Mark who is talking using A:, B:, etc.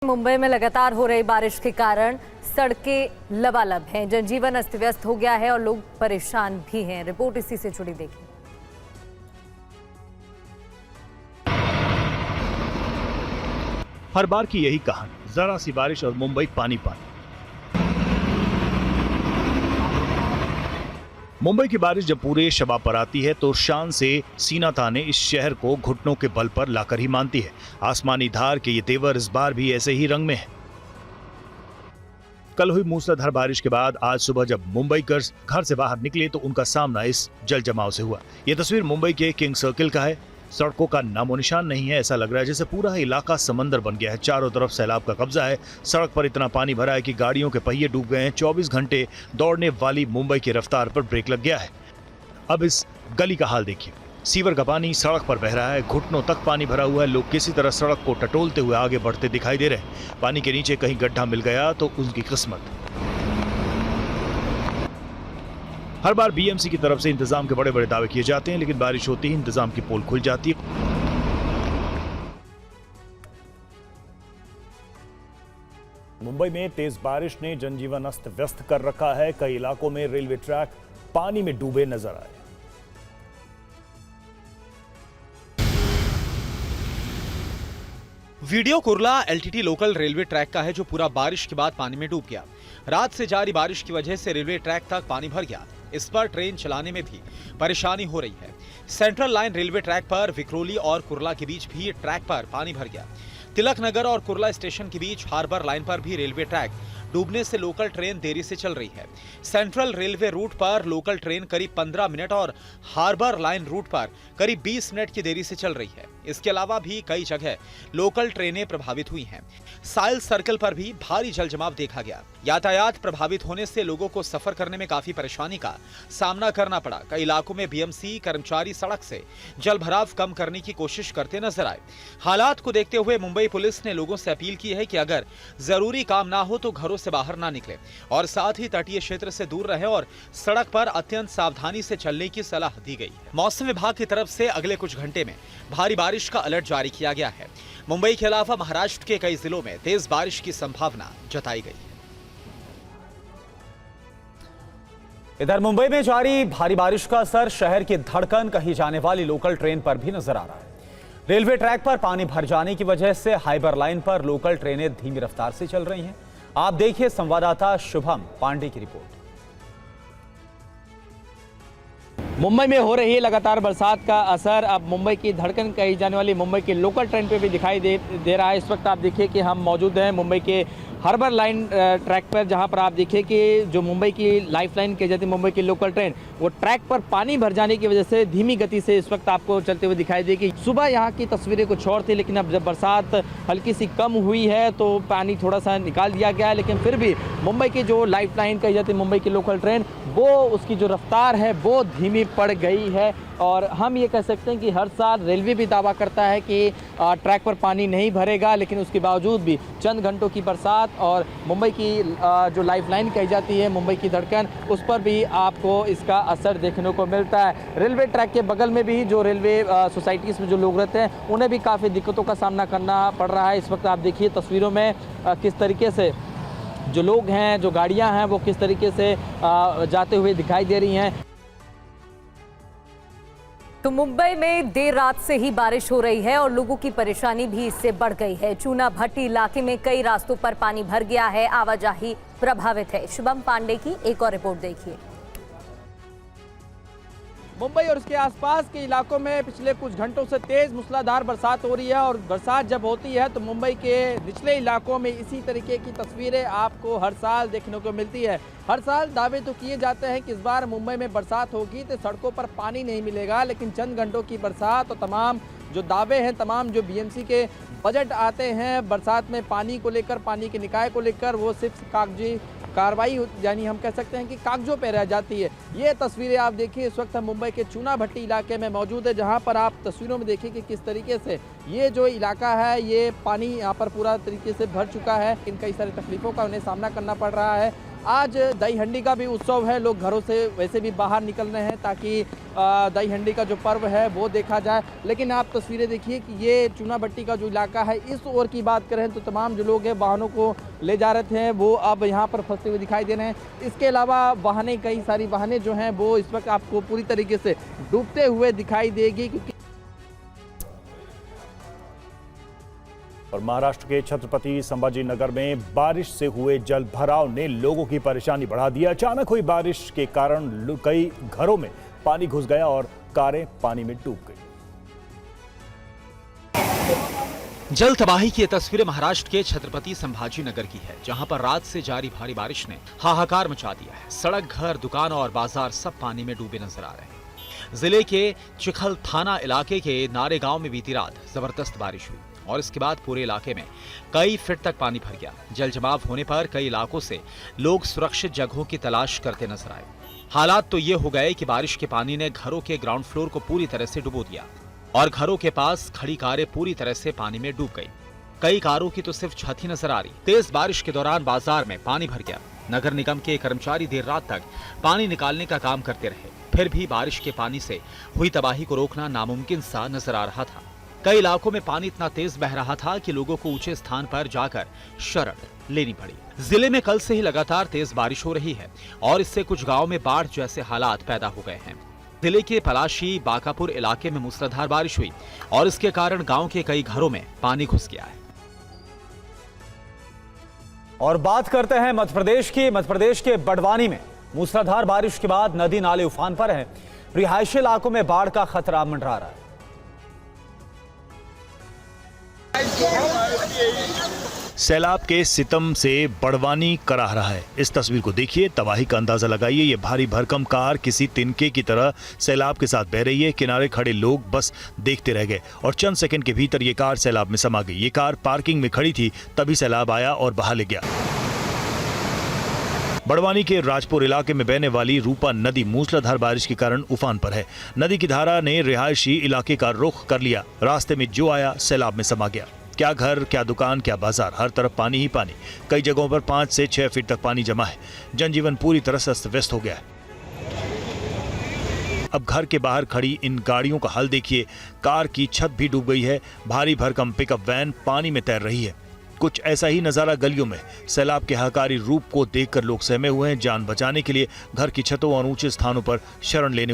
A: मुंबई में लगातार हो रही बारिश के कारण सड़कें लबालब हैं, जनजीवन अस्त व्यस्त हो गया है और लोग परेशान भी हैं। रिपोर्ट इसी से जुड़ी देखिए।
B: हर बार की यही कहानी, जरा सी बारिश और मुंबई पानी पानी। मुंबई की बारिश जब पूरे शबाब पर आती है तो शान से सीना ताने इस शहर को घुटनों के बल पर लाकर ही मानती है। आसमानी धार के ये तेवर इस बार भी ऐसे ही रंग में है। कल हुई मूसलाधार बारिश के बाद आज सुबह जब मुंबईकर्स घर से बाहर निकले तो उनका सामना इस जल जमाव से हुआ। ये तस्वीर मुंबई के किंग सर्किल का है। सड़कों का नामो निशान नहीं है, ऐसा लग रहा है जैसे पूरा इलाका समंदर बन गया है। चारों तरफ सैलाब का कब्जा है। सड़क पर इतना पानी भरा है कि गाड़ियों के पहिए डूब गए हैं। 24 घंटे दौड़ने वाली मुंबई की रफ्तार पर ब्रेक लग गया है। अब इस गली का हाल देखिए। सीवर का पानी सड़क पर बह रहा है, घुटनों तक पानी भरा हुआ है। लोग किसी तरह सड़क को टटोलते हुए आगे बढ़ते दिखाई दे रहे हैं। पानी के नीचे कहीं गड्ढा मिल गया तो उनकी किस्मत। हर बार बीएमसी की तरफ से इंतजाम के बड़े बड़े दावे किए जाते हैं, लेकिन बारिश होती ही इंतजाम की पोल खुल जाती है। मुंबई में तेज बारिश ने जनजीवन अस्त व्यस्त कर रखा है। कई इलाकों में रेलवे ट्रैक पानी में डूबे नजर आए।
C: Video Kurla LTT local railway track का है, जो पूरा बारिश के बाद पानी में डूब गया। रात से जारी बारिश की वजह से रेलवे ट्रैक तक पानी भर गया। इस पर ट्रेन चलाने में भी परेशानी हो रही है। सेंट्रल लाइन रेलवे ट्रैक पर विक्रोली और कुर्ला के बीच भी ट्रैक पर पानी भर गया। तिलक नगर और कुर्ला स्टेशन के बीच हार्बर लाइन पर भी रेलवे ट्रैक डूबने से लोकल ट्रेन देरी से चल रही है। सेंट्रल रेलवे रूट पर लोकल ट्रेन करीब 15 मिनट और हार्बर लाइन रूट पर करीब 20 मिनट की देरी से चल रही है। इसके अलावा भी कई जगह लोकल ट्रेनें प्रभावित हुई हैं। साइल सर्कल पर भी भारी जल जमाव देखा गया। यातायात प्रभावित होने से लोगों को सफर करने में काफी परेशानी का सामना करना पड़ा। कई इलाकों में बीएमसी कर्मचारी सड़क से जल भराव कम करने की कोशिश करते नजर आए। हालात को देखते हुए मुंबई पुलिस ने लोगों से अपील की है कि अगर जरूरी काम ना हो तो घरों से बाहर ना निकले और साथ ही तटीय क्षेत्र से दूर रहे और सड़क पर अत्यंत सावधानी से चलने की सलाह दी गई है। मौसम विभाग की तरफ से अगले कुछ घंटे में भारी बारिश का अलर्ट जारी किया गया है। मुंबई के अलावा महाराष्ट्र के कई जिलों में तेज बारिश की संभावना जताई गई है।
D: इधर मुंबई में जारी भारी बारिश का असर शहर की धड़कन कही जाने वाली लोकल ट्रेन पर भी नजर आ रहा है। रेलवे ट्रैक पर पानी भर जाने की वजह से हाइबर लाइन पर लोकल ट्रेनें धीमी रफ्तार से चल रही हैं। आप देखिए संवाददाता शुभम पांडे की रिपोर्ट।
E: मुंबई में हो रही लगातार बरसात का असर अब मुंबई की धड़कन कही जाने वाली मुंबई की लोकल ट्रेन पे भी दिखाई दे रहा है। इस वक्त आप देखिए कि हम मौजूद हैं मुंबई के हार्बर लाइन ट्रैक पर, जहां पर आप देखिए कि जो मुंबई की लाइफ लाइन कही जाती है मुंबई की लोकल ट्रेन, वो ट्रैक पर पानी भर जाने की वजह से धीमी गति से इस वक्त आपको चलते हुए दिखाई देगी। सुबह यहाँ की तस्वीरें कुछ और थी, लेकिन अब जब बरसात हल्की सी कम हुई है तो पानी थोड़ा सा निकाल दिया गया है। लेकिन फिर भी मुंबई की जो लाइफ लाइन कही जाती है मुंबई की लोकल ट्रेन, वो उसकी जो रफ्तार है वो धीमी पड़ गई है। और हम ये कह सकते हैं कि हर साल रेलवे भी दावा करता है कि ट्रैक पर पानी नहीं भरेगा, लेकिन उसके बावजूद भी चंद घंटों की बरसात और मुंबई की जो लाइफ लाइन कही जाती है मुंबई की धड़कन, उस पर भी आपको इसका असर देखने को मिलता है। रेलवे ट्रैक के बगल में भी जो रेलवे सोसाइटीज़ में जो लोग रहते हैं उन्हें भी काफ़ी दिक्कतों का सामना करना पड़ रहा है। इस वक्त आप देखिए तस्वीरों में किस तरीके से जो लोग हैं, जो गाड़ियाँ हैं, वो किस तरीके से जाते हुए दिखाई दे रही हैं।
A: तो मुंबई में देर रात से ही बारिश हो रही है और लोगों की परेशानी भी इससे बढ़ गई है। चूना भट्टी इलाके में कई रास्तों पर पानी भर गया है, आवाजाही प्रभावित है। शुभम पांडे की एक और रिपोर्ट देखिए।
E: मुंबई और उसके आसपास के इलाकों में पिछले कुछ घंटों से तेज मूसलाधार बरसात हो रही है और बरसात जब होती है तो मुंबई के निचले इलाकों में इसी तरीके की तस्वीरें आपको हर साल देखने को मिलती है। हर साल दावे तो किए जाते हैं कि इस बार मुंबई में बरसात होगी तो सड़कों पर पानी नहीं मिलेगा, लेकिन चंद घंटों की बरसात और तमाम जो दावे हैं, तमाम जो बीएमसी के बजट आते हैं बरसात में पानी को लेकर, पानी के निकाय को लेकर, वो सिर्फ कागजी कार्रवाई यानी हम कह सकते हैं कि कागजों पे रह जाती है। ये तस्वीरें आप देखिए, इस वक्त हम मुंबई के चूना भट्टी इलाके में मौजूद है, जहां पर आप तस्वीरों में देखिए कि किस तरीके से ये जो इलाका है ये पानी यहाँ पर पूरा तरीके से भर चुका है। इन कई सारी तकलीफों का उन्हें सामना करना पड़ रहा है। आज दही हंडी का भी उत्सव है, लोग घरों से वैसे भी बाहर निकल रहे हैं ताकि दही हंडी का जो पर्व है वो देखा जाए। लेकिन आप तस्वीरें देखिए कि ये चूना भट्टी का जो इलाका है, इस ओर की बात करें तो तमाम जो लोग हैं वाहनों को ले जा रहे थे वो अब यहाँ पर फंसते हुए दिखाई दे रहे हैं। इसके अलावा वाहनें, कई सारी वाहनें जो हैं वो इस वक्त आपको पूरी तरीके से डूबते हुए दिखाई देगी। क्योंकि
B: और महाराष्ट्र के छत्रपति संभाजी नगर में बारिश से हुए जल भराव ने लोगों की परेशानी बढ़ा दी। अचानक हुई बारिश के कारण कई घरों में पानी घुस गया और कारें पानी में डूब गई।
C: जल तबाही की ये तस्वीरें महाराष्ट्र के छत्रपति संभाजी नगर की है, जहां पर रात से जारी भारी बारिश ने हाहाकार मचा दिया है। सड़क, घर, दुकान और बाजार सब पानी में डूबे नजर आ रहे हैं। जिले के चिखल थाना इलाके के नारे गांव में बीती रात जबरदस्त बारिश हुई और इसके बाद पूरे इलाके में कई फीट तक पानी भर गया। जल जमाव होने पर कई इलाकों से लोग सुरक्षित जगहों की तलाश करते नजर आए। हालात तो ये हो गए कि बारिश के पानी ने घरों के ग्राउंड फ्लोर को पूरी तरह से डुबो दिया और घरों के पास खड़ी कारें पूरी तरह से पानी में डूब गई। कई कारों की तो सिर्फ छत ही नजर आ रही। तेज बारिश के दौरान बाजार में पानी भर गया। नगर निगम के कर्मचारी देर रात तक पानी निकालने का काम करते रहे, फिर भी बारिश के पानी से हुई तबाही को रोकना नामुमकिन सा नजर आ रहा था। कई इलाकों में पानी इतना तेज बह रहा था कि लोगों को ऊंचे स्थान पर जाकर शरण लेनी पड़ी। जिले में कल से ही लगातार तेज बारिश हो रही है और इससे कुछ गांवों में बाढ़ जैसे हालात पैदा हो गए हैं। जिले के पलाशी बाकापुर इलाके में मूसलाधार बारिश हुई और इसके कारण गांव के कई घरों में पानी घुस गया है।
D: और बात करते हैं मध्य प्रदेश की। मध्य प्रदेश के बड़वानी में मूसलाधार बारिश के बाद नदी नाले उफान पर हैं। रिहायशी इलाकों में बाढ़ का खतरा मंडरा रहा है।
B: सैलाब के सितम से बड़वानी कराह रहा है। इस तस्वीर को देखिए, तबाही का अंदाजा लगाइए। ये भारी भरकम कार किसी तिनके की तरह सैलाब के साथ बह रही है। किनारे खड़े लोग बस देखते रह गए और चंद सेकंड के भीतर ये कार सैलाब में समा गई। ये कार पार्किंग में खड़ी थी, तभी सैलाब आया और बहा ले गया। बड़वानी के राजपुर इलाके में बहने वाली रूपा नदी मूसलाधार बारिश के कारण उफान पर है। नदी की धारा ने रिहायशी इलाके का रुख कर लिया। रास्ते में जो आया सैलाब में समा गया। क्या घर, क्या दुकान, क्या बाजार, हर तरफ पानी ही पानी। कई जगहों पर 5 से 6 फीट तक पानी जमा है। जनजीवन पूरी तरह से अस्त व्यस्त हो गया है। अब घर के बाहर खड़ी इन गाड़ियों का हाल देखिए। कार की छत भी डूब गई है। भारी भरकम पिकअप वैन पानी में तैर रही है। कुछ ऐसा ही नजारा गलियों में। सैलाब के हाहाकारी रूप को देखकर लोग सहमे हुए हैं। जान बचाने के लिए घर की छतों और ऊंचे स्थानों पर शरण लेने